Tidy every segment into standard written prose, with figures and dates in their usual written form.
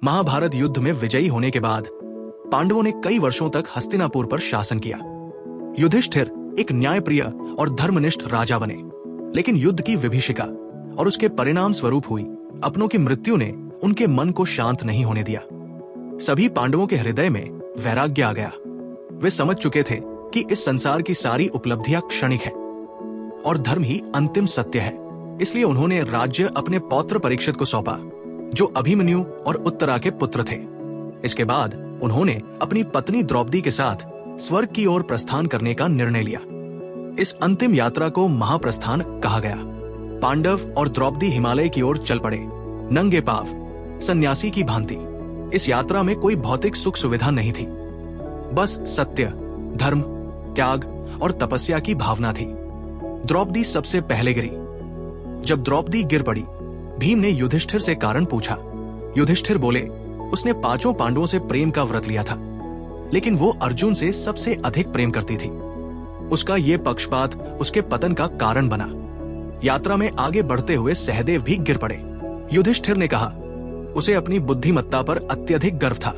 महाभारत युद्ध में विजयी होने के बाद पांडवों ने कई वर्षों तक हस्तिनापुर पर शासन किया। युधिष्ठिर एक न्यायप्रिय और धर्मनिष्ठ राजा बने, लेकिन युद्ध की विभीषिका और उसके परिणाम स्वरूप हुई अपनों की मृत्यु ने उनके मन को शांत नहीं होने दिया। सभी पांडवों के हृदय में वैराग्य आ गया। वे समझ चुके थे कि इस संसार की सारी उपलब्धियां क्षणिक है और धर्म ही अंतिम सत्य है। इसलिए उन्होंने राज्य अपने पौत्र परीक्षित को सौंपा, जो अभिमन्यु और उत्तरा के पुत्र थे। इसके बाद उन्होंने अपनी पत्नी द्रौपदी के साथ स्वर्ग की ओर प्रस्थान करने का निर्णय लिया। इस अंतिम यात्रा को महाप्रस्थान कहा गया। पांडव और द्रौपदी हिमालय की ओर चल पड़े, नंगे पांव, सन्यासी की भांति। इस यात्रा में कोई भौतिक सुख सुविधा नहीं थी, बस सत्य, धर्म, त्याग और तपस्या की भावना थी। द्रौपदी सबसे पहले गिरी। जब द्रौपदी गिर पड़ी, भीम ने युधिष्ठिर से कारण पूछा। युधिष्ठिर बोले, उसने 5 पांडवों से प्रेम का व्रत लिया था, लेकिन वो अर्जुन से सबसे अधिक प्रेम करती थी। उसका ये पक्षपात उसके पतन का कारण बना। यात्रा में आगे बढ़ते हुए सहदेव भी गिर पड़े। युधिष्ठिर ने कहा, उसे अपनी बुद्धिमत्ता पर अत्यधिक गर्व था।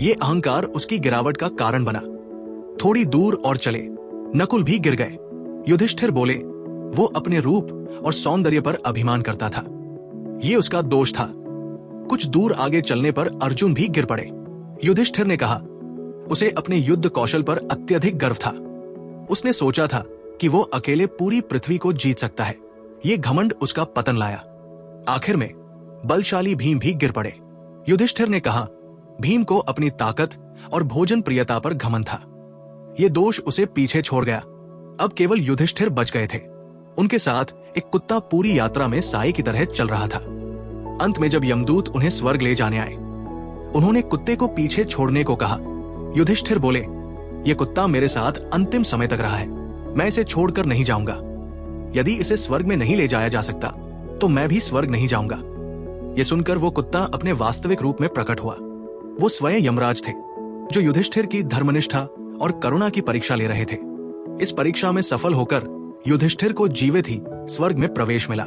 ये अहंकार उसकी गिरावट का कारण बना। थोड़ी दूर और चले, नकुल भी गिर गए। युधिष्ठिर बोले, वो अपने रूप और सौंदर्य पर अभिमान करता था, ये उसका दोष था। कुछ दूर आगे चलने पर अर्जुन भी गिर पड़े। युधिष्ठिर ने कहा, उसे अपने युद्ध कौशल पर अत्यधिक गर्व था। उसने सोचा था कि वो अकेले पूरी पृथ्वी को जीत सकता है। ये घमंड उसका पतन लाया। आखिर में बलशाली भीम भी गिर पड़े। युधिष्ठिर ने कहा, भीम को अपनी ताकत और भोजन प्रियता पर घमंड था। ये दोष उसे पीछे छोड़ गया। अब केवल युधिष्ठिर बच गए थे। उनके साथ एक कुत्ता पूरी यात्रा में साई की तरह चल रहा था। अंत में जब यमदूत उन्हें स्वर्ग ले जाने आए, उन्होंने कुत्ते को पीछे छोड़ने को कहा। युधिष्ठिर बोले, ये कुत्ता मेरे साथ अंतिम समय तक रहा है, मैं इसे छोड़कर नहीं जाऊंगा। यदि इसे स्वर्ग में नहीं ले जाया जा सकता तो मैं भी स्वर्ग नहीं जाऊंगा। ये सुनकर वो कुत्ता अपने वास्तविक रूप में प्रकट हुआ। वो स्वयं यमराज थे, जो युधिष्ठिर की धर्मनिष्ठा और करुणा की परीक्षा ले रहे थे। इस परीक्षा में सफल होकर युधिष्ठिर को जीवित ही स्वर्ग में प्रवेश मिला।